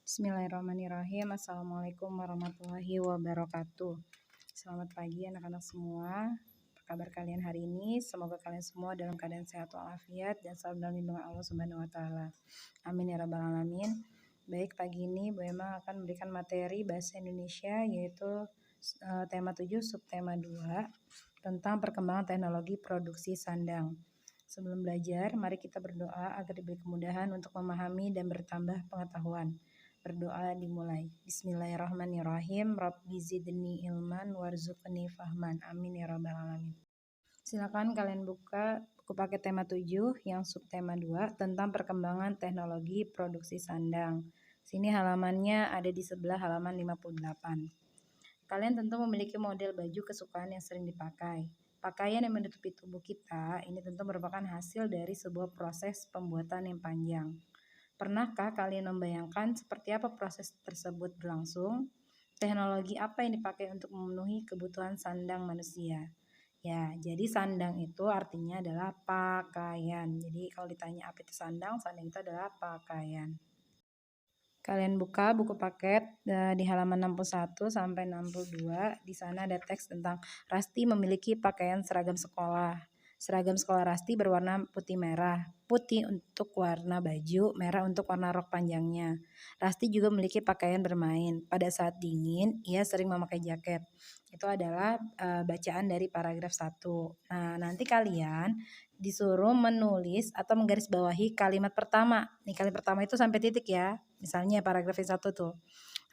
Bismillahirrahmanirrahim. Assalamualaikum warahmatullahi wabarakatuh. Selamat pagi anak-anak semua. Apa kabar kalian hari ini? Semoga kalian semua dalam keadaan sehat walafiat dan selalu dalam lindungan Allah Subhanahu wa taala. Amin ya rabbal alamin. Baik, pagi ini Bu Emma akan memberikan materi bahasa Indonesia yaitu tema 7 subtema 2 tentang perkembangan teknologi produksi sandang. Sebelum belajar, mari kita berdoa agar diberi kemudahan untuk memahami dan bertambah pengetahuan. Berdoa dimulai. Bismillahirrahmanirrahim. Rabbi zidni ilman warzuqni fahman. Amin ya rabbal alamin. Silakan kalian buka buku paket tema 7 yang subtema 2 tentang perkembangan teknologi produksi sandang. Sini halamannya ada di sebelah halaman 58. Kalian tentu memiliki model baju kesukaan yang sering dipakai. Pakaian yang menutupi tubuh kita ini tentu merupakan hasil dari sebuah proses pembuatan yang panjang. Pernahkah kalian membayangkan seperti apa proses tersebut berlangsung? Teknologi apa yang dipakai untuk memenuhi kebutuhan sandang manusia? Ya, jadi sandang itu artinya adalah pakaian. Jadi kalau ditanya apa itu sandang, sandang itu adalah pakaian. Kalian buka buku paket di halaman 61 sampai 62. Di sana ada teks tentang Rasti memiliki pakaian seragam sekolah. Seragam sekolah Rasti berwarna putih merah. Putih untuk warna baju, merah untuk warna rok panjangnya. Rasti juga memiliki pakaian bermain. Pada saat dingin, ia sering memakai jaket. Itu adalah bacaan dari paragraf 1. Nah, nanti kalian disuruh menulis atau menggarisbawahi kalimat pertama. Nih, kalimat pertama itu sampai titik ya. Misalnya paragraf yang 1 tuh.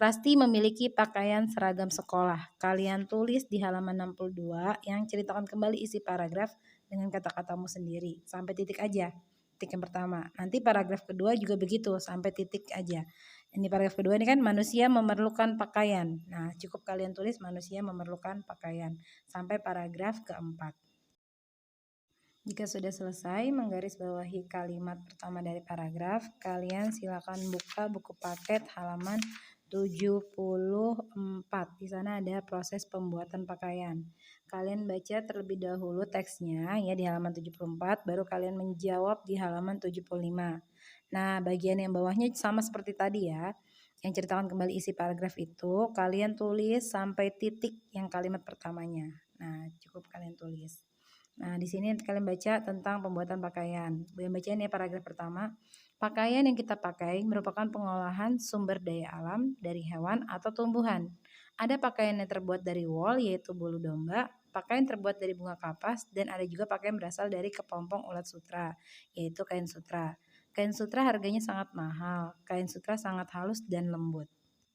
Rasti memiliki pakaian seragam sekolah. Kalian tulis di halaman 62 yang ceritakan kembali isi paragraf dengan kata-katamu sendiri. Sampai titik aja. Titik yang pertama. Nanti paragraf kedua juga begitu, sampai titik aja. Ini paragraf kedua ini kan manusia memerlukan pakaian. Nah, cukup kalian tulis manusia memerlukan pakaian. Sampai paragraf keempat. Jika sudah selesai menggarisbawahi kalimat pertama dari paragraf, kalian silakan buka buku paket halaman 74. Di sana ada proses pembuatan pakaian. Kalian baca terlebih dahulu teksnya ya di halaman 74, baru kalian menjawab di halaman 75. Nah, bagian yang bawahnya sama seperti tadi ya. Yang ceritakan kembali isi paragraf itu, kalian tulis sampai titik yang kalimat pertamanya. Nah, cukup kalian tulis. Nah, di sini kalian baca tentang pembuatan pakaian. Yang baca ini paragraf pertama. Pakaian yang kita pakai merupakan pengolahan sumber daya alam dari hewan atau tumbuhan. Ada pakaian yang terbuat dari wool yaitu bulu domba, pakaian terbuat dari bunga kapas, dan ada juga pakaian berasal dari kepompong ulat sutra yaitu kain sutra. Kain sutra harganya sangat mahal. Kain sutra sangat halus dan lembut.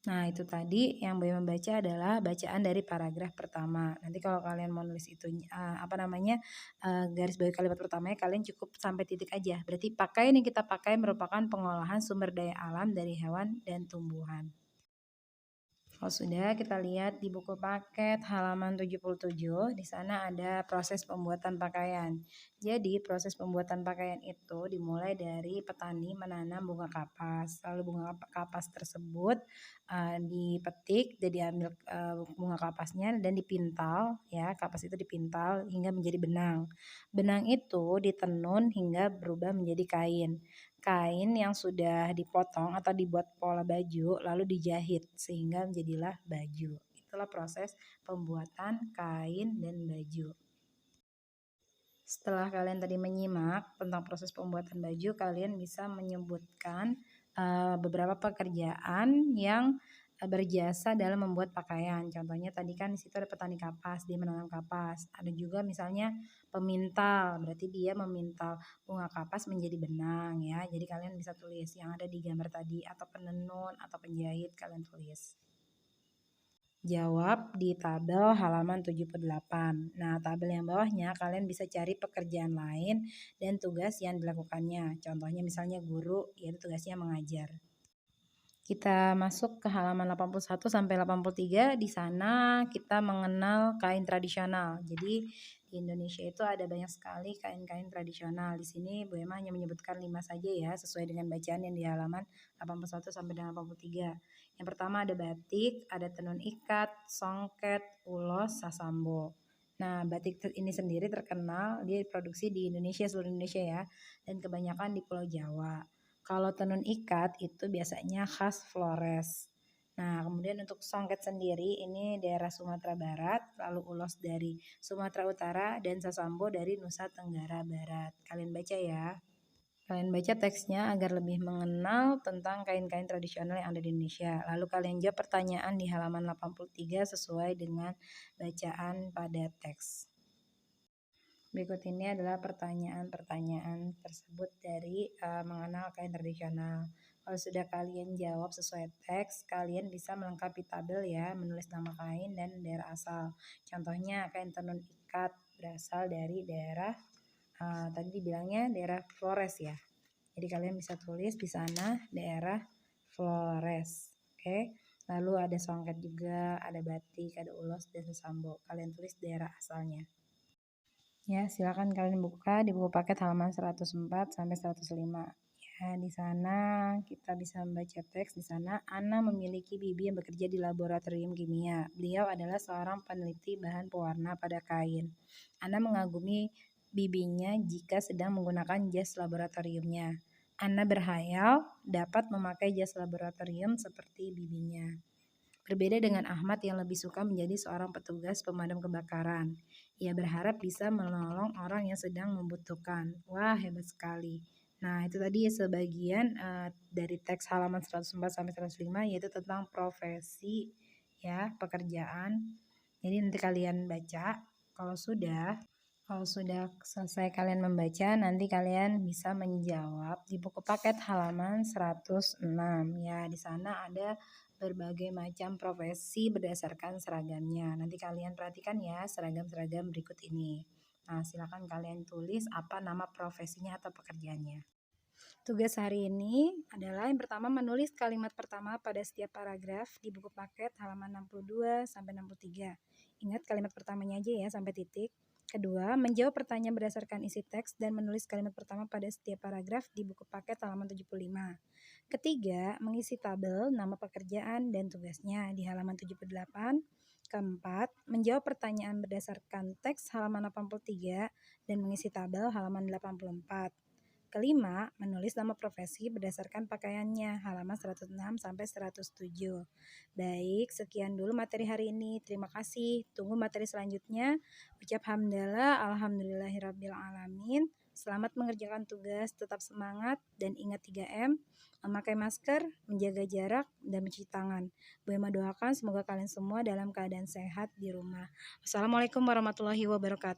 Nah, itu tadi yang Boy membaca adalah bacaan dari paragraf pertama. Nanti kalau kalian mau nulis itu garis bawahi kalimat pertamanya, kalian cukup sampai titik aja. Berarti pakaian yang kita pakai merupakan pengolahan sumber daya alam dari hewan dan tumbuhan. Kalau sudah, kita lihat di buku paket halaman 77, di sana ada proses pembuatan pakaian. Jadi, proses pembuatan pakaian itu dimulai dari petani menanam bunga kapas. Lalu bunga kapas tersebut dipetik, jadi diambil bunga kapasnya dan dipintal, ya, kapas itu dipintal hingga menjadi benang. Benang itu ditenun hingga berubah menjadi kain. Kain yang sudah dipotong atau dibuat pola baju lalu dijahit sehingga menjadilah baju. Itulah proses pembuatan kain dan baju. Setelah kalian tadi menyimak tentang proses pembuatan baju, kalian bisa menyebutkan beberapa pekerjaan yang berjasa dalam membuat pakaian. Contohnya tadi kan di situ ada petani kapas, dia menanam kapas. Ada juga misalnya pemintal, berarti dia memintal bunga kapas menjadi benang ya. Jadi kalian bisa tulis yang ada di gambar tadi, atau penenun atau penjahit, kalian tulis. Jawab di tabel halaman 78. Nah, tabel yang bawahnya kalian bisa cari pekerjaan lain dan tugas yang dilakukannya. Contohnya misalnya guru, yaitu tugasnya mengajar. Kita masuk ke halaman 81 sampai 83. Di sana kita mengenal kain tradisional. Jadi di Indonesia itu ada banyak sekali kain-kain tradisional. Di sini Bu Emma hanya menyebutkan 5 saja ya, sesuai dengan bacaan yang di halaman 81 sampai dengan 83. Yang pertama ada batik, ada tenun ikat, songket, ulos, sasambo. Nah, batik ini sendiri terkenal, dia diproduksi di Indonesia, seluruh Indonesia ya, dan kebanyakan di Pulau Jawa. Kalau tenun ikat itu biasanya khas Flores. Nah, kemudian untuk songket sendiri ini daerah Sumatera Barat, lalu ulos dari Sumatera Utara, dan sasambo dari Nusa Tenggara Barat. Kalian baca ya. Kalian baca teksnya agar lebih mengenal tentang kain-kain tradisional yang ada di Indonesia. Lalu kalian jawab pertanyaan di halaman 83 sesuai dengan bacaan pada teks. Berikut ini adalah pertanyaan-pertanyaan tersebut dari mengenal kain tradisional. Kalau sudah kalian jawab sesuai teks, kalian bisa melengkapi tabel ya, menulis nama kain dan daerah asal. Contohnya kain tenun ikat berasal dari daerah tadi dibilangnya daerah Flores ya. Jadi kalian bisa tulis di sana daerah Flores. Oke. Lalu ada songket juga, ada batik, ada ulos dan sasambo. Kalian tulis daerah asalnya. Ya, silakan kalian buka di buku paket halaman 104 sampai 105. Ya, di sana kita bisa membaca teks di sana. Ana memiliki bibi yang bekerja di laboratorium kimia. Beliau adalah seorang peneliti bahan pewarna pada kain. Ana mengagumi bibinya jika sedang menggunakan jas laboratoriumnya. Ana berhayal dapat memakai jas laboratorium seperti bibinya. Berbeda dengan Ahmad yang lebih suka menjadi seorang petugas pemadam kebakaran. Ia berharap bisa menolong orang yang sedang membutuhkan. Wah, hebat sekali. Nah, itu tadi sebagian dari teks halaman 104 sampai 105 yaitu tentang profesi ya, pekerjaan. Jadi nanti kalian baca. Kalau sudah selesai kalian membaca, nanti kalian bisa menjawab di buku paket halaman 106 ya. Di sana ada berbagai macam profesi berdasarkan seragamnya. Nanti kalian perhatikan ya seragam-seragam berikut ini. Nah, silakan kalian tulis apa nama profesinya atau pekerjaannya. Tugas hari ini adalah yang pertama menulis kalimat pertama pada setiap paragraf di buku paket halaman 62 sampai 63. Ingat kalimat pertamanya aja ya sampai titik. Kedua, menjawab pertanyaan berdasarkan isi teks dan menulis kalimat pertama pada setiap paragraf di buku paket halaman 75. Ketiga, mengisi tabel nama pekerjaan dan tugasnya di halaman 78. Keempat, menjawab pertanyaan berdasarkan teks halaman 83 dan mengisi tabel halaman 84. Kelima, menulis nama profesi berdasarkan pakaiannya, halaman 106 sampai 107. Baik, sekian dulu materi hari ini. Terima kasih. Tunggu materi selanjutnya. Ucap hamdalah, alhamdulillahirabbil alamin. Selamat mengerjakan tugas, tetap semangat dan ingat 3M, memakai masker, menjaga jarak, dan mencuci tangan. Bu Ema doakan semoga kalian semua dalam keadaan sehat di rumah. Wassalamualaikum warahmatullahi wabarakatuh.